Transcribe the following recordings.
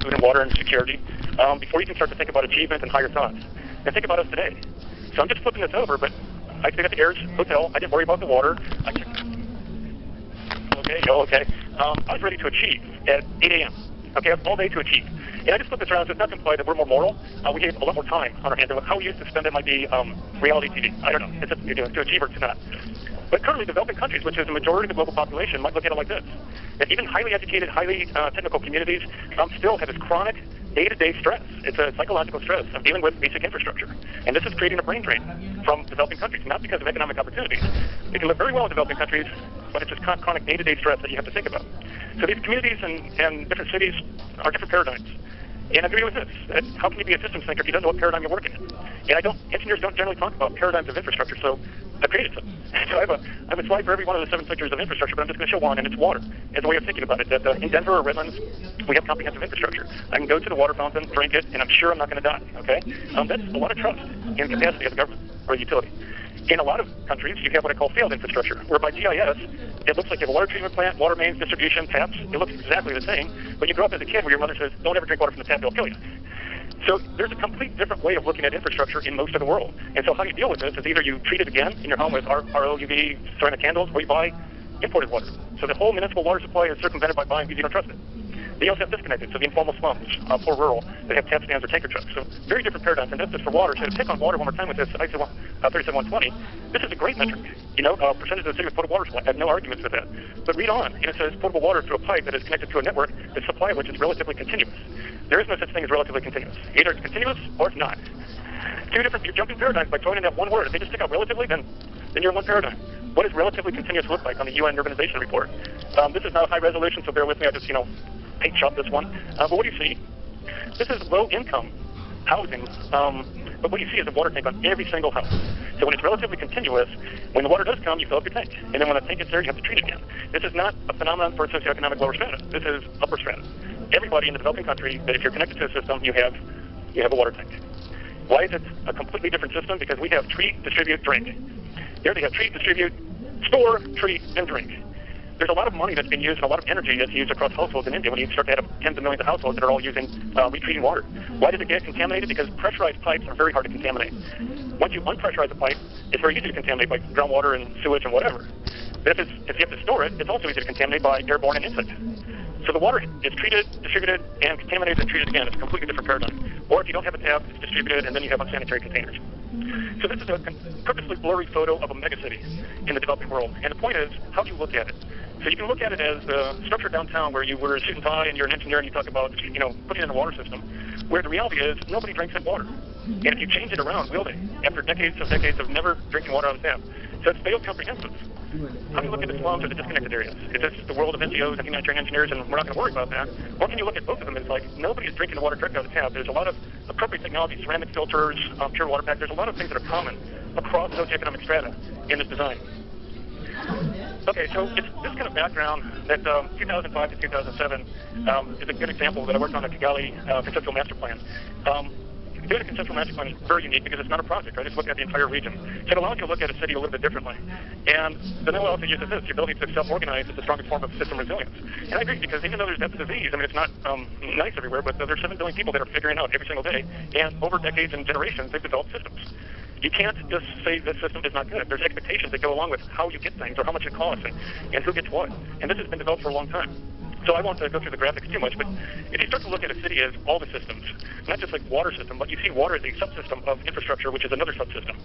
food and water and security before you can start to think about achievement and higher thoughts. And think about us today. So I'm just flipping this over, but I stayed at the Ayers Hotel. I didn't worry about the water. Okay. I was ready to achieve at 8 a.m. Okay, I have all day to achieve. And I just flip this around, so it's not to imply that we're more moral. We have a lot more time on our hands. How we used to spend it might be reality TV. I don't know. It's just to achieve or to not. But currently, developing countries, which is the majority of the global population, might look at it like this. That even highly educated, highly technical communities still have this chronic day-to-day stress. It's a psychological stress of dealing with basic infrastructure. And this is creating a brain drain from developing countries, not because of economic opportunities. They can live very well in developing countries, but it's just chronic day-to-day stress that you have to think about. So these communities and different cities are different paradigms. And I agree with this. How can you be a systems thinker if you don't know what paradigm you're working in? And engineers don't generally talk about paradigms of infrastructure, so I created some. So I have a slide for every one of the 7 sectors of infrastructure, but I'm just going to show one, and it's water as a way of thinking about it. That in Denver or Redlands, we have comprehensive infrastructure. I can go to the water fountain, drink it, and I'm sure I'm not going to die, okay? That's a lot of trust in capacity of the government or the utility. In a lot of countries, you have what I call failed infrastructure, where by GIS, it looks like you have a water treatment plant, water mains, distribution, taps. It looks exactly the same, but you grow up as a kid where your mother says, don't ever drink water from the tap, it'll kill you. So there's a complete different way of looking at infrastructure in most of the world. And so how you deal with this is either you treat it again in your home with RO, UV, ceramic candles, or you buy imported water. So the whole municipal water supply is circumvented by buying because you don't trust it. They also have disconnected, so the informal slums, poor rural, they have tap stands or tanker trucks. So very different paradigms, and that's just for water. So to pick on water one more time with this ISO 37120, this is a great metric. Percentage of the city with potable water supply. I have no arguments with that. But read on, and it says potable water through a pipe that is connected to a network, the supply of which is relatively continuous. There is no such thing as relatively continuous. Either it's continuous or it's not. You're jumping paradigms by throwing in that one word. If they just stick out relatively, then you're in one paradigm. What does relatively continuous look like on the UN urbanization report? This is not high resolution, so bear with me. I just, paint shop this one. But what do you see? This is low income housing, but what you see is a water tank on every single house. So when it's relatively continuous, when the water does come, you fill up your tank. And then when the tank gets there, you have to treat it again. This is not a phenomenon for socioeconomic lower strata. This is upper strata. Everybody in the developing country, that if you're connected to a system, you have a water tank. Why is it a completely different system? Because we have treat, distribute, drink. There they have treat, distribute, store, treat, and drink. There's a lot of money that's being used and a lot of energy that's used across households in India when you start to have tens of millions of households that are all using retreating water. Why does it get contaminated? Because pressurized pipes are very hard to contaminate. Once you unpressurize a pipe, it's very easy to contaminate by groundwater and sewage and whatever. But if you have to store it, it's also easy to contaminate by airborne and insects. So the water is treated, distributed, and contaminated and treated again. It's a completely different paradigm. Or if you don't have a tap, it's distributed, and then you have unsanitary containers. So this is a purposely blurry photo of a megacity in the developing world. And the point is, how do you look at it? So you can look at it as the structure downtown where you wear a suit and tie and you're an engineer and you talk about, putting in a water system, where the reality is nobody drinks that water. And if you change it around, will they? After decades of never drinking water out of the tap. So it's failed comprehensive. How do you look at the slums or the disconnected areas? Is this just the world of NGOs and humanitarian engineers and we're not going to worry about that? Or can you look at both of them? It's like nobody is drinking the water directly out of the tap. There's a lot of appropriate technology, ceramic filters, pure water pack. There's a lot of things that are common across socioeconomic strata in this design. Okay, so it's this kind of background that 2005 to 2007 is a good example that I worked on a Kigali conceptual master plan. Doing a conceptual master plan is very unique because it's not a project, right? It's looking at the entire region. So it allows you to look at a city a little bit differently. And the new also uses this, the ability to self-organize is the strongest form of system resilience. And I agree, because even though there's death and disease, it's not nice everywhere, but there's 7 billion people that are figuring out every single day. And over decades and generations, they've developed systems. You can't just say this system is not good. There's expectations that go along with how you get things or how much it costs and who gets what. And this has been developed for a long time. So I won't go through the graphics too much, but if you start to look at a city as all the systems, not just like water system, but you see water as a subsystem of infrastructure, which is another subsystem.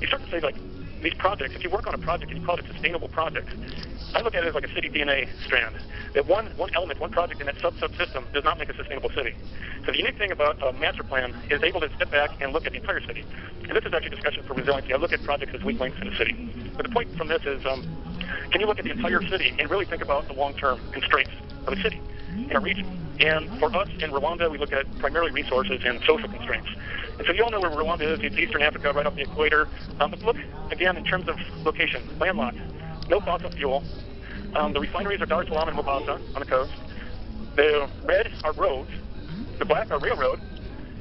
You start to say, like, these projects, if you work on a project and you call it a sustainable project, I look at it as like a city DNA strand. That one element, one project in that subsystem does not make a sustainable city. So the unique thing about a master plan is able to step back and look at the entire city. And this is actually a discussion for resiliency. I look at projects as weak links in a city. But the point from this is, can you look at the entire city and really think about the long-term constraints of a city in a region? And for us in Rwanda, we look at primarily resources and social constraints. And so you all know where Rwanda is. It's Eastern Africa, right off the equator. But look, again, in terms of location, landlocked, no fossil fuel. The refineries are Dar es Salaam and Mombasa on the coast. The red are roads. The black are railroad.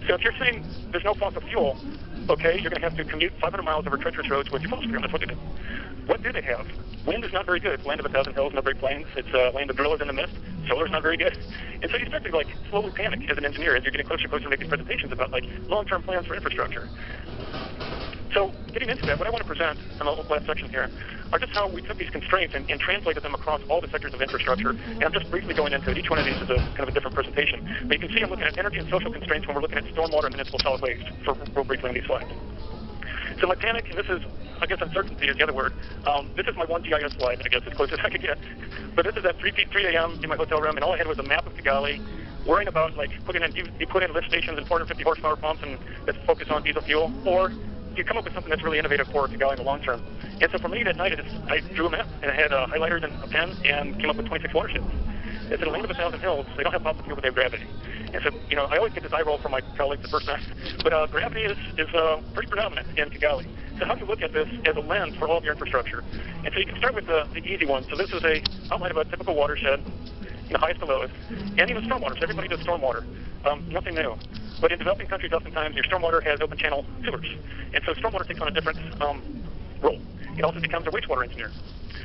So if you're saying there's no fossil fuel, okay, you're going to have to commute 500 miles over treacherous roads with your fossil fuel. That's what they do. What do they have? Wind is not very good. It's land of 1,000 hills, no great plains. It's land of drillers in the mist. solar's not very good. And so you start to like slowly panic as an engineer as you're getting closer and closer to making presentations about like long-term plans for infrastructure. So getting into that, what I want to present in the last section here are just how we took these constraints and translated them across all the sectors of infrastructure. And I'm just briefly going into it. Each one of these is a kind of a different presentation. But you can see I'm looking at energy and social constraints when we're looking at stormwater and municipal solid waste for real briefly on these slides. So my panic, and this is, I guess uncertainty is the other word. This is my one GIS slide, I guess, as close as I could get. But this is at 3 a.m. in my hotel room, and all I had was a map of Kigali, worrying about, like, you put in lift stations and 450 horsepower pumps and let's focus on diesel fuel, or you come up with something that's really innovative for Kigali in the long term. And so for me that night, I drew a map, and I had highlighters and a pen, and came up with 26 watersheds. It's in a land of 1,000 hills. They don't have fossil fuel, but they have gravity. And so, you know, I always get this eye roll from my colleagues the first time, but gravity is pretty predominant in Kigali. So how do you look at this as a lens for all of your infrastructure? And so you can start with the easy one. So this is a outline of a typical watershed, highest to lowest, and even stormwater. So everybody does stormwater. Nothing new. But in developing countries, oftentimes your stormwater has open channel sewers. And so stormwater takes on a different role. It also becomes a wastewater engineer.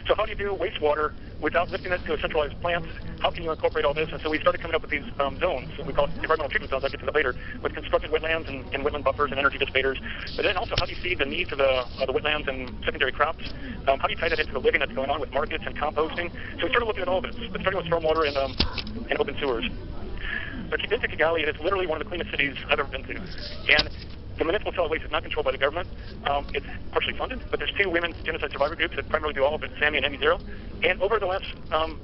So how do you do wastewater without lifting it to a centralized plant? How can you incorporate all this? And so we started coming up with these zones. We call it environmental treatment zones. I'll get to that later, with constructed wetlands and wetland buffers and energy dissipators. But then also, how do you see the needs of the wetlands and secondary crops? How do you tie that into the living that's going on with markets and composting? So we started looking at all this, but starting with stormwater and open sewers. But you've been to Kigali, and it's literally one of the cleanest cities I've ever been to. And the municipal solid waste is not controlled by the government. It's partially funded, but there's 2 women's genocide survivor groups that primarily do all of it, SAMI and ME0. And over the last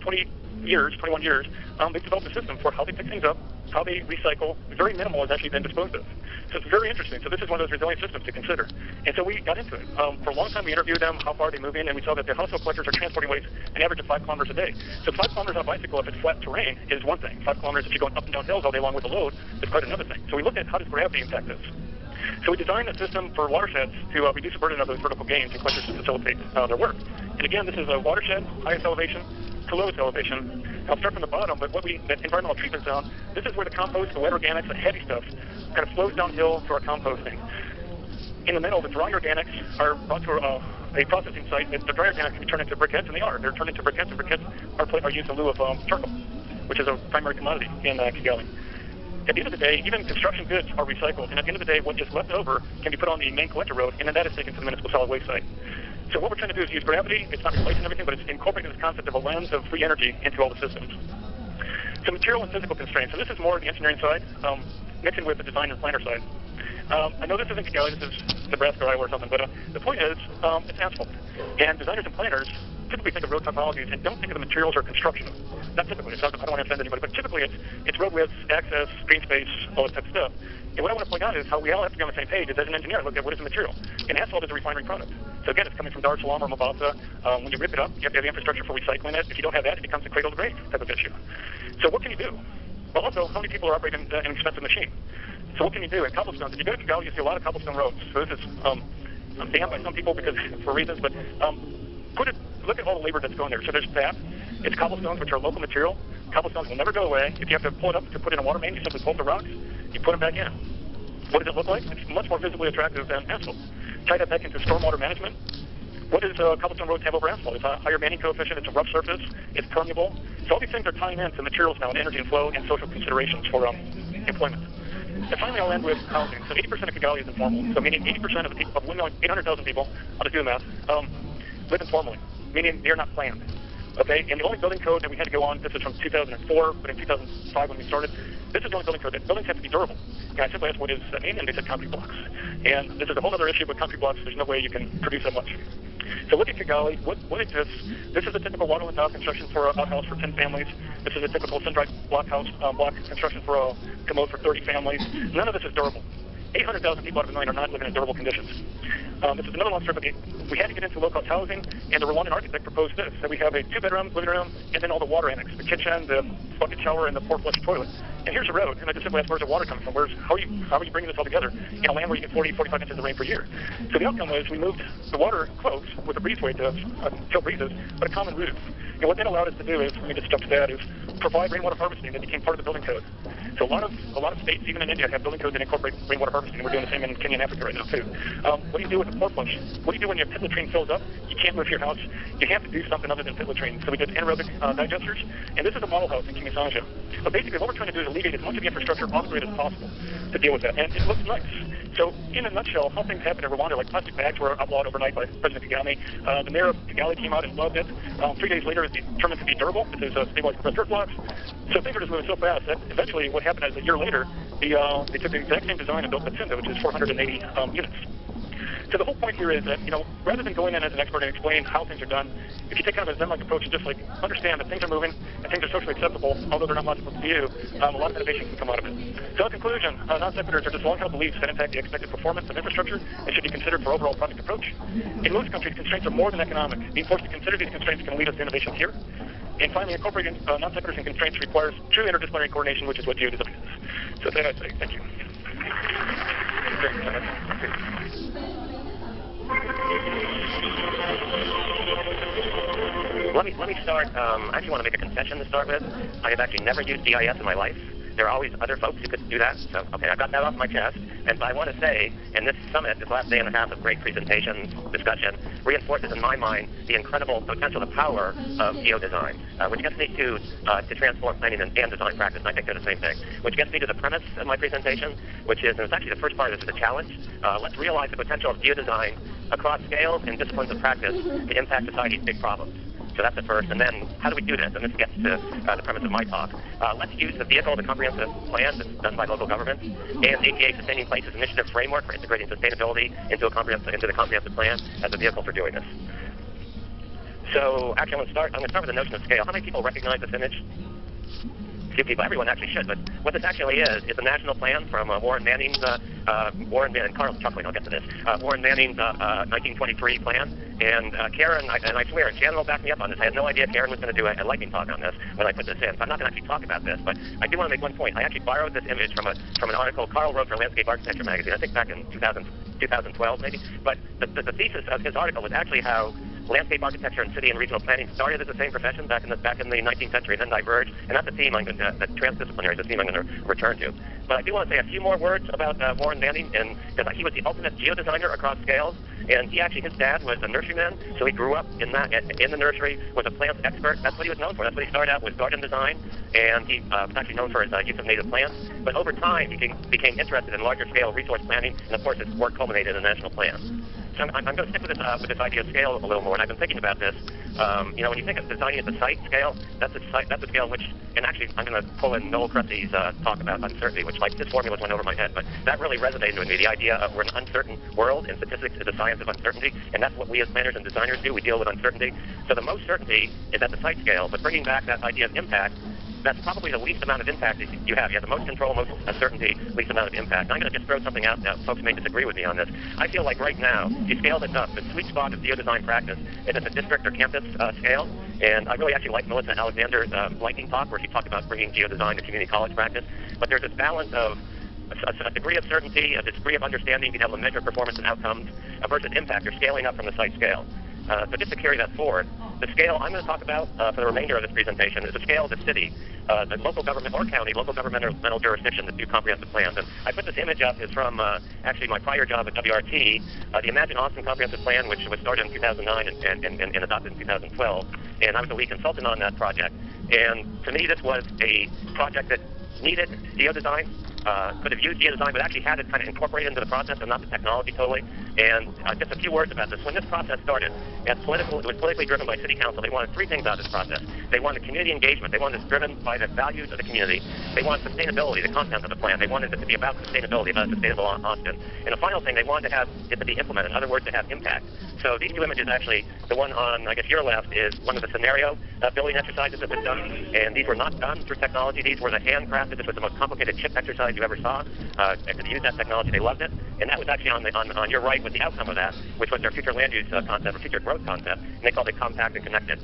21 years, they've developed a system for how they pick things up, how they recycle. Very minimal is actually then disposed of. So it's very interesting. So this is one of those resilient systems to consider. And so we got into it. For a long time, we interviewed them, how far they move in, and we saw that the household collectors are transporting waste an average of 5 kilometers a day. So 5 kilometers on a bicycle, if it's flat terrain, is one thing. 5 kilometers if you're going up and down hills all day long with a load, is quite another thing. So we looked at how does gravity impact this. So we designed a system for watersheds to reduce the burden of those vertical gains and collectors to facilitate their work. And again, this is a watershed, highest elevation to lowest elevation. I'll start from the bottom, but that environmental treatment zone, this is where the compost, the wet organics, the heavy stuff kind of flows downhill to our composting. In the middle, the dry organics are brought to a processing site. The dry organics can be turned into briquettes, and they are. They're turned into briquettes, and briquettes are used in lieu of charcoal, which is a primary commodity in Kigali. At the end of the day, even construction goods are recycled, and at the end of the day, what is left over can be put on the main collector road, and then that is taken to the municipal solid waste site. So what we're trying to do is use gravity. It's not replacing everything, but it's incorporating this concept of a lens of free energy into all the systems. So material and physical constraints. So this is more the engineering side, mixing with the design and planner side. I know this isn't Kigali, this is Nebraska or Iowa or something, but the point is, it's asphalt. And designers and planners typically think of road topologies and don't think of the materials or construction. Not typically, I don't want to offend anybody, but typically it's road width, access, green space, all that type of stuff. And what I want to point out is how we all have to be on the same page is as an engineer, look at what is the material. And asphalt is a refinery product. So again, it's coming from Dar es Salaam or Mombasa. When you rip it up, you have to have the infrastructure for recycling it. If you don't have that, it becomes a cradle to grave type of issue. So what can you do? Well, also, how many people are operating an expensive machine? So what can you do? In cobblestones, if you go to Kigali, you see a lot of cobblestone roads. So this is damned by some people because for reasons, but look at all the labor that's going there. So there's that. It's cobblestones, which are local material. Cobblestones will never go away. If you have to pull it up to put in a water main, you simply pull up the rocks, you put them back in. What does it look like? It's much more visibly attractive than asphalt. Tie that back into stormwater management. What does cobblestone roads have over asphalt? It's a higher manning coefficient, it's a rough surface, it's permeable. So all these things are tying into materials now and energy and flow and social considerations for employment. And finally, I'll end with housing. So 80% of Kigali is informal. So meaning 80% of the people, of 800,000 people, I'll just do the math, live informally, meaning they're not planned. Okay, and the only building code that we had to go on, this is from 2004, but in 2005 when we started, this is the only building code that buildings have to be durable. And I simply asked, what does that mean? And they said concrete blocks. And this is a whole other issue, but concrete blocks, there's no way you can produce that much. So look at Kigali, what exists? This is a typical waterland house construction for an outhouse for 10 families. This is a typical sun-dried block construction for a commode for 30 families. None of this is durable. 800,000 people out of a million are not living in durable conditions. This is another long story, but we had to get into low-cost housing, and the Rwandan architect proposed this, that we have a 2-bedroom living room, and then all the water annex, the kitchen, the bucket shower, and the 4-flush toilet. and here's a road, and I just simply asked, where's the water coming from? How are you bringing this all together in a land where you get 40, 45 inches of rain per year? So the outcome was we moved the water close with a breezeway to kill breezes, but a common roof. And what that allowed us to do is, let me just jump to that, is provide rainwater harvesting that became part of the building code. So a lot of states, even in India, have building codes that incorporate rainwater harvesting. We're doing the same in Kenya and Africa right now too. What do you do with the pore flush? What do you do when your pit latrine fills up? You can't move your house. You have to do something other than pit latrine. So we did anaerobic digesters, and this is a model house in Kimisanja. But basically what we're trying to do is alleviate as much of the infrastructure off the grid as possible to deal with that. And it looks nice. So in a nutshell, how things happen in Rwanda, like plastic bags were outlawed overnight by President Kagame. The mayor of Kigali came out and loved it. 3 days later, it was determined to be durable. This is stabilized compressed dirt blocks. So things are just moving so fast that eventually what happened is a year later, they took the exact same design and built Batsinda, which is 480 units. So the whole point here is that, rather than going in as an expert and explain how things are done, if you take kind of a Zen-like approach and just understand that things are moving and things are socially acceptable, although they're not logical to you, a lot of innovation can come out of it. So in conclusion, non-sequiturs are just long-held beliefs that impact the expected performance of infrastructure and should be considered for overall project approach. In most countries, constraints are more than economic. Being forced to consider these constraints can lead us to innovations here. And finally, incorporating non-sequiturs and constraints requires true interdisciplinary coordination, which is what geodesign is. So with that, I'd say thank you. Let me start. I actually want to make a confession to start with. I have actually never used GIS in my life. There are always other folks who could do that. So, okay, I got that off my chest. And I want to say, in this summit, this last day and a half of great presentations, discussion, reinforces in my mind the incredible potential, the power of geodesign, which gets me to transform planning and design practice, and I think they're the same thing. Which gets me to the premise of my presentation, which is, and it's actually the first part of this is a challenge. Let's realize the potential of geodesign across scales and disciplines of practice to impact society's big problems. So that's the first. And then how do we do this? And this gets to the premise of my talk. Let's use the vehicle of the comprehensive plan that's done by local governments and APA Sustaining Places Initiative framework for integrating sustainability into the comprehensive plan as a vehicle for doing this. So actually, I'm going to start with the notion of scale. How many people recognize this image? Few people, everyone actually should, but what this actually is a national plan from Warren Manning's, Carl's chuckling, I'll get to this, Warren Manning's 1923 plan, and Karen, and I swear, Shannon will back me up on this, I had no idea Karen was going to do a lightning talk on this when I put this in, so I'm not going to actually talk about this, but I do want to make one point. I actually borrowed this image from an article Carl wrote for Landscape Architecture magazine, I think back in 2012 maybe, but the thesis of his article was actually how landscape architecture and city and regional planning started as the same profession back in the 19th century and then diverged, and that's a theme the transdisciplinary is a theme I'm going to return to. But I do want to say a few more words about Warren Manning, and because he was the ultimate geodesigner across scales, and his dad was a nurseryman, so he grew up in the nursery, was a plants expert. That's what he was known for. That's what he started out with, garden design, and he was actually known for his use of native plants. But over time, he became interested in larger scale resource planning, and of course, his work culminated in a national plan. So I'm going to stick with this idea of scale a little more, and I've been thinking about this. When you think of designing at the site scale, that's the scale in which, and actually I'm going to pull in Noel Cressey's talk about uncertainty, which this formula went over my head, but that really resonated with me, the idea of we're in an uncertain world, and statistics is a science of uncertainty, and that's what we as planners and designers do, we deal with uncertainty. So the most certainty is at the site scale, but bringing back that idea of impact, that's probably the least amount of impact that you have. You have the most control, most uncertainty, least amount of impact. I'm going to just throw something out now. Folks may disagree with me on this. I feel like right now, if you scale this up, the sweet spot of geodesign practice is at the district or campus scale. And I really actually like Melissa Alexander's lightning talk where she talked about bringing geodesign to community college practice. But there's this balance of a degree of certainty, a degree of understanding, being able to measure performance and outcomes versus impact or scaling up from the site scale. So just to carry that forward, the scale I'm going to talk about for the remainder of this presentation is the scale of the city, the local government or county, local governmental jurisdiction that do comprehensive plans. And I put this image up is from actually my prior job at WRT, the Imagine Austin Comprehensive Plan, which was started in 2009 and adopted in 2012. And I was the lead consultant on that project. And to me, this was a project that needed geodesign, could have used geodesign, but actually had it kind of incorporated into the process and not the technology totally. And just a few words about this. When this process started, it was politically driven by City Council. They wanted three things out of this process. They wanted community engagement. They wanted it driven by the values of the community. They wanted sustainability, the content of the plan. They wanted it to be about sustainability, about sustainable Austin. And the final thing, they wanted to have it to be implemented. In other words, to have impact. So these two images actually, the one on, I guess, your left is one of the scenario building exercises that was done. And these were not done through technology. These were the handcrafted. This was the most complicated chip exercise you ever saw. If they used that technology, they loved it. And that was actually on your right was the outcome of that, which was their future land use concept or future growth concept. And they called it compact and connected.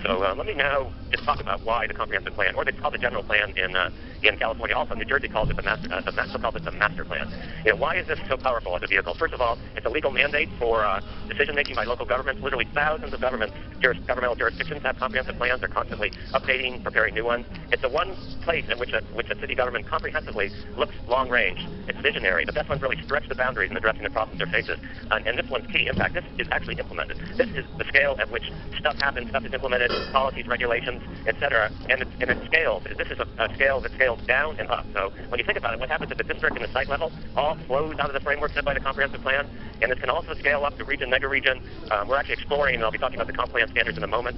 So let me now just talk about why the comprehensive plan, or they call the general plan in California also. New Jersey calls it the master plan. You know, why is this so powerful as a vehicle? First of all, it's a legal mandate for decision-making by local governments. Literally thousands of governmental jurisdictions have comprehensive plans. They're constantly updating, preparing new ones. It's the one place in which a city government comprehensively looks long range. It's visionary. The best ones really stretch the boundaries in addressing the problems they're faces. And this one's key impact. This is actually implemented. This is the scale at which stuff happens, stuff is implemented, policies, regulations, etc. And it scales. This is a scale that scales down and up. So when you think about it, what happens at the district and the site level all flows out of the framework set by the comprehensive plan. And this can also scale up to region, mega region. We're actually exploring, and I'll be talking about the comp plan standards in a moment.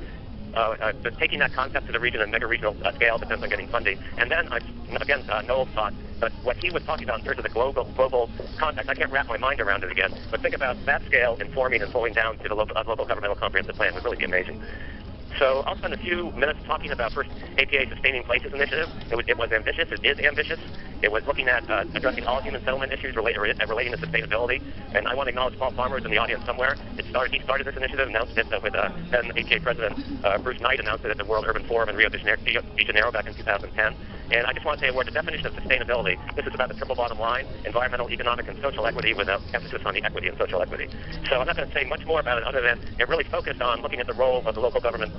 But taking that concept to the region and mega-regional scale depends on getting funding. And then, again, Noel's thought, but what he was talking about in terms of the global context, I can't wrap my mind around it again, but think about that scale informing and flowing down to the local governmental comprehensive plan. It would really be amazing. So I'll spend a few minutes talking about first APA Sustaining Places Initiative. It was ambitious. It is ambitious. It was looking at addressing all human settlement issues relating to sustainability. And I want to acknowledge Paul Farmer is in the audience somewhere. He started this initiative, announced it with then APA President Bruce Knight announced it at the World Urban Forum in Rio de Janeiro back in 2010. And I just want to say a word. The definition of sustainability, this is about the triple bottom line: environmental, economic, and social equity, with an emphasis on the equity and social equity. So I'm not going to say much more about it other than it really focused on looking at the role of the local government